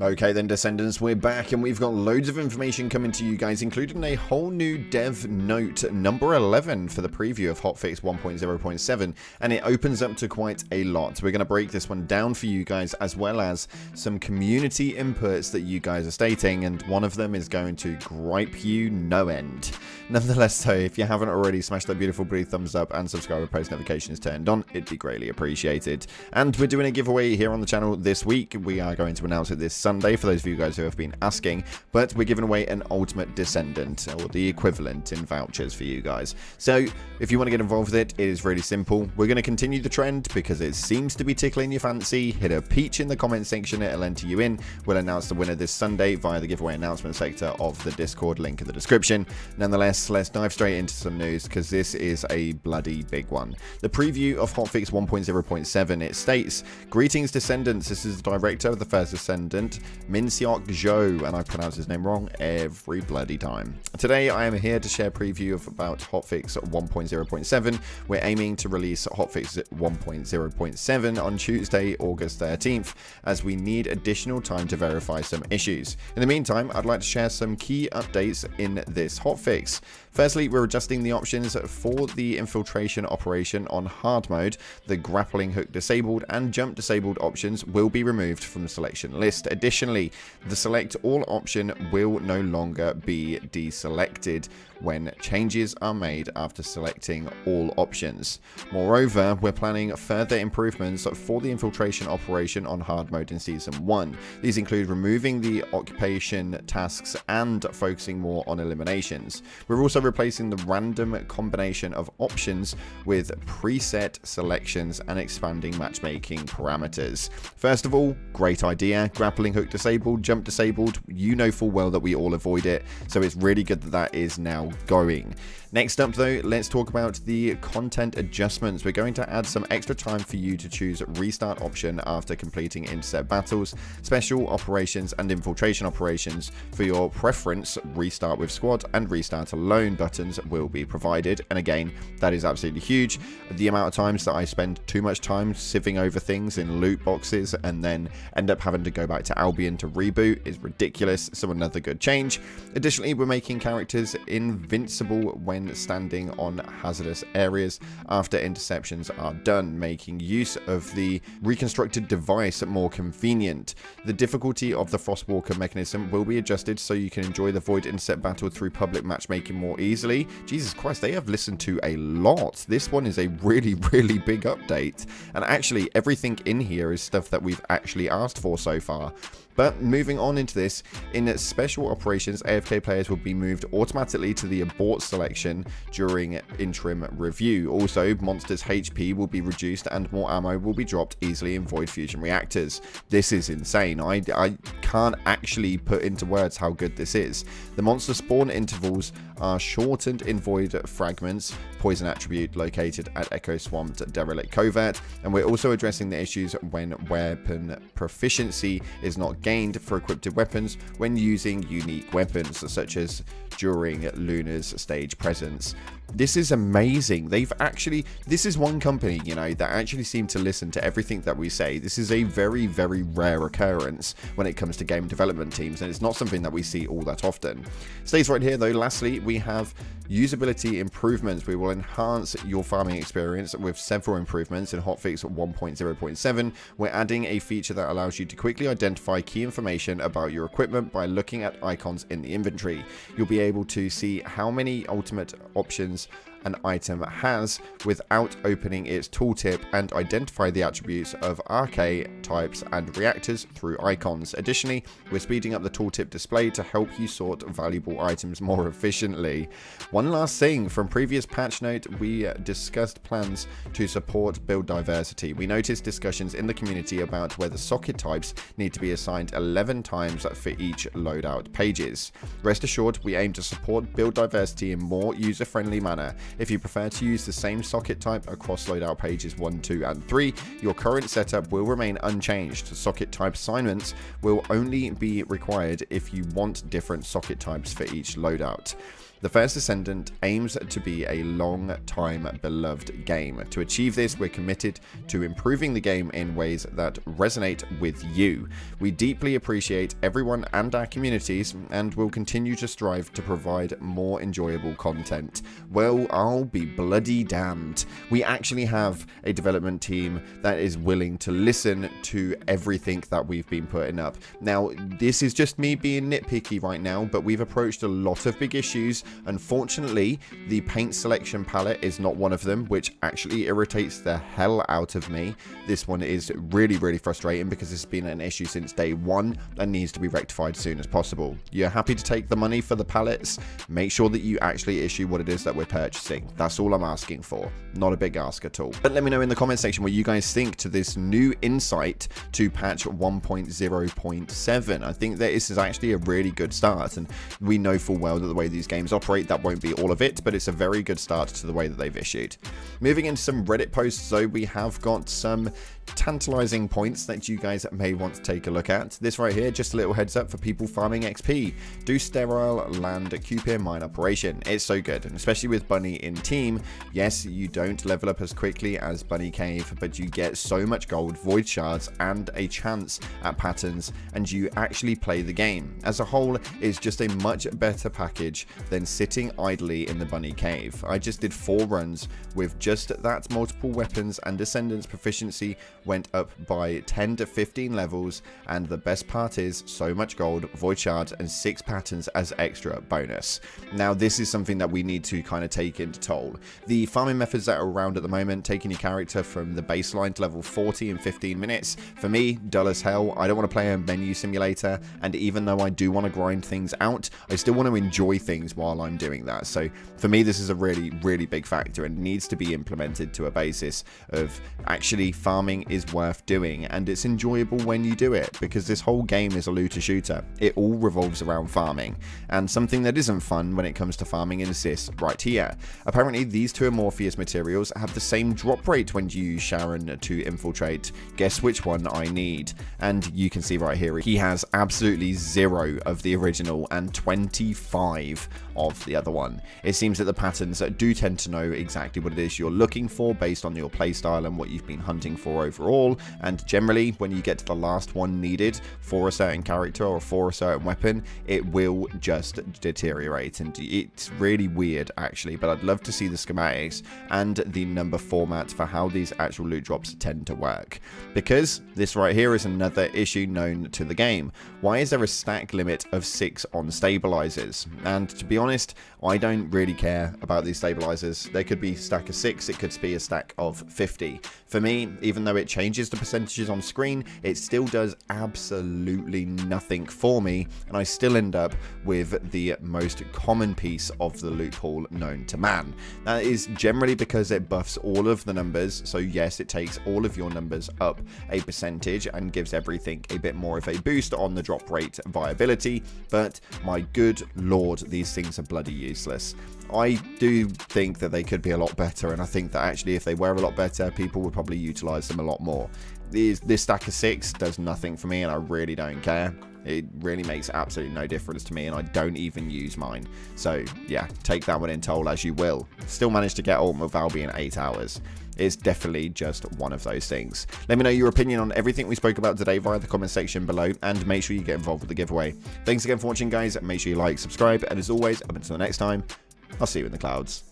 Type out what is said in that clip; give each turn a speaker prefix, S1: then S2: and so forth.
S1: Okay then, Descendants, we're back and we've got loads of information coming to you guys, including a whole new dev note number 11 for the preview of Hotfix 1.0.7, and it opens up to quite a lot. We're going to break this one down for you guys, as well as some community inputs that you guys are stating, and one of them is going to gripe you no end. Nonetheless though, if you haven't already, smash that beautiful blue thumbs up and subscribe with post notifications turned on, it'd be greatly appreciated. And we're doing a giveaway here on the channel this week. We are going to announce it this Sunday for those of you guys who have been asking, but we're giving away an ultimate Descendant, or the equivalent in vouchers for you guys. So if you want to get involved with it, it is really simple. We're going to continue the trend because it seems to be tickling your fancy. Hit a peach in the comment section, it'll enter you in. We'll announce the winner this Sunday via the giveaway announcement sector of the Discord, link in the description. Nonetheless, let's dive straight into some news because this is a bloody big one. The preview of Hotfix 1.0.7, it states, "Greetings Descendants, this is the director of the first Descendant, Min-seok Zhou," and I pronounce his name wrong every bloody time. Today I am here to share a preview of about Hotfix 1.0.7. We're aiming to release Hotfix 1.0.7 on Tuesday, August 13th, as we need additional time to verify some issues. In the meantime, I'd like to share some key updates in this hotfix. Firstly, we're adjusting the options for the infiltration operation on hard mode. The grappling hook disabled and jump disabled options will be removed from the selection list. Additionally, the select all option will no longer be deselected when changes are made after selecting all options. Moreover, we're planning further improvements for the infiltration operation on hard mode in Season 1. These include removing the occupation tasks and focusing more on eliminations. We're also replacing the random combination of options with preset selections and expanding matchmaking parameters. First of all, great idea. Grappling hook disabled, jump disabled. You know full well that we all avoid it, so it's really good that that is now going. Next up though, let's talk about the content adjustments. We're going to add some extra time for you to choose restart option after completing intercept battles, special operations and infiltration operations. For your preference, restart with squad and restart alone buttons will be provided, and again, that is absolutely huge. The amount of times that I spend too much time sieving over things in loot boxes and then end up having to go back to Albion to reboot is ridiculous, so another good change. Additionally, we're making characters invincible when standing on hazardous areas after interceptions are done, making use of the reconstructed device more convenient. The difficulty of the Frostwalker mechanism will be adjusted so you can enjoy the Void Intercept battle through public matchmaking more easily. Jesus Christ, they have listened to a lot. This one is a really big update, and actually everything in here is stuff that we've actually asked for so far. But moving on into this, in special operations, AFK players will be moved automatically to the abort selection during interim review. Also, monsters' HP will be reduced and more ammo will be dropped easily in Void Fusion reactors. This is insane. I can't actually put into words how good this is. The monster spawn intervals are shortened in Void Fragments, poison attribute located at Echo Swamped Derelict Covert, and we're also addressing the issues when weapon proficiency is not gained for equipped weapons when using unique weapons, such as during Luna's stage presence. This is amazing. This is one company, you know, that actually seem to listen to everything that we say. This is a very rare occurrence when it comes to game development teams, and it's not something that we see all that often. Stays right here though. Lastly, we have usability improvements. We will enhance your farming experience with several improvements in Hotfix 1.0.7. We're adding a feature that allows you to quickly identify key information about your equipment by looking at icons in the inventory. You'll be able to see how many ultimate options an item has without opening its tooltip, and identify the attributes of RK types and reactors through icons. Additionally, we're speeding up the tooltip display to help you sort valuable items more efficiently. One last thing, from previous patch note, we discussed plans to support build diversity. We noticed discussions in the community about whether socket types need to be assigned 11 times for each loadout pages. Rest assured, we aim to support build diversity in more user-friendly manner. If you prefer to use the same socket type across loadout pages 1, 2, and 3, your current setup will remain unchanged. Socket type assignments will only be required if you want different socket types for each loadout. The first Descendant aims to be a long-time beloved game. To achieve this, we're committed to improving the game in ways that resonate with you. We deeply appreciate everyone and our communities, and will continue to strive to provide more enjoyable content. Well, I'll be bloody damned. We actually have a development team that is willing to listen to everything that we've been putting up. Now, this is just me being nitpicky right now, but we've approached a lot of big issues. Unfortunately, the paint selection palette is not one of them, which actually irritates the hell out of me. This one is really frustrating because it's been an issue since day one and needs to be rectified as soon as possible. You're happy to take the money for the palettes? Make sure that you actually issue what it is that we're purchasing. That's all I'm asking for. Not a big ask at all. But let me know in the comment section what you guys think to this new insight to patch 1.0.7. I think that this is actually a really good start, and we know full well that the way these games operate, that won't be all of it, but it's a very good start to the way that they've issued. Moving into some Reddit posts, though, we have got some tantalizing points that you guys may want to take a look at. This right here, just a little heads up for people farming XP. Do sterile land QP mine operation. It's so good, and especially with Bunny in team. Yes, you don't level up as quickly as Bunny Cave, but you get so much gold, void shards, and a chance at patterns, and you actually play the game. As a whole, it's just a much better package than sitting idly in the Bunny Cave. I just did 4 runs with just that multiple weapons, and Descendant's proficiency went up by 10 to 15 levels, and the best part is so much gold, void shards, and 6 patterns as extra bonus. Now, this is something that we need to kind of take into toll. The farming methods that are around at the moment, taking your character from the baseline to level 40 in 15 minutes, for me, dull as hell. I don't want to play a menu simulator, and even though I do want to grind things out, I still want to enjoy things while I'm doing that. So for me, this is a really big factor, and needs to be implemented to a basis of actually farming is worth doing, and it's enjoyable when you do it, because this whole game is a looter shooter. It all revolves around farming, and something that isn't fun when it comes to farming is this right here. Apparently, these 2 Amorphous materials have the same drop rate when you use Sharon to infiltrate. Guess which one I need? And you can see right here, he has absolutely 0 of the original and 25 of the other one. It seems that the patterns do tend to know exactly what it is you're looking for based on your playstyle and what you've been hunting for overall, and generally when you get to the last one needed for a certain character or for a certain weapon, it will just deteriorate, and it's really weird actually. But I'd love to see the schematics and the number format for how these actual loot drops tend to work, because this right here is another issue known to the game. Why is there a stack limit of 6 on stabilizers? And to be honest, I don't really care about these stabilizers. There could be a stack of 6, it could be a stack of 50. For me, even though it changes the percentages on screen, it still does absolutely nothing for me, and I still end up with the most common piece of the loot pool known to man. That is generally because it buffs all of the numbers, so yes, it takes all of your numbers up a percentage and gives everything a bit more of a boost on the drop rate viability, but my good lord, these things are bloody useless. I do think that they could be a lot better, and I think that actually if they were a lot better, people would probably utilize them a lot more. This stack of 6 does nothing for me, and I really don't care. It really makes absolutely no difference to me, and I don't even use mine. So yeah, take that one in toll as you will. Still managed to get Ultimate Valby in 8 hours. It's definitely just one of those things. Let me know your opinion on everything we spoke about today via the comment section below, and make sure you get involved with the giveaway. Thanks again for watching, guys. Make sure you like, subscribe, and as always, up until the next time, I'll see you in the clouds.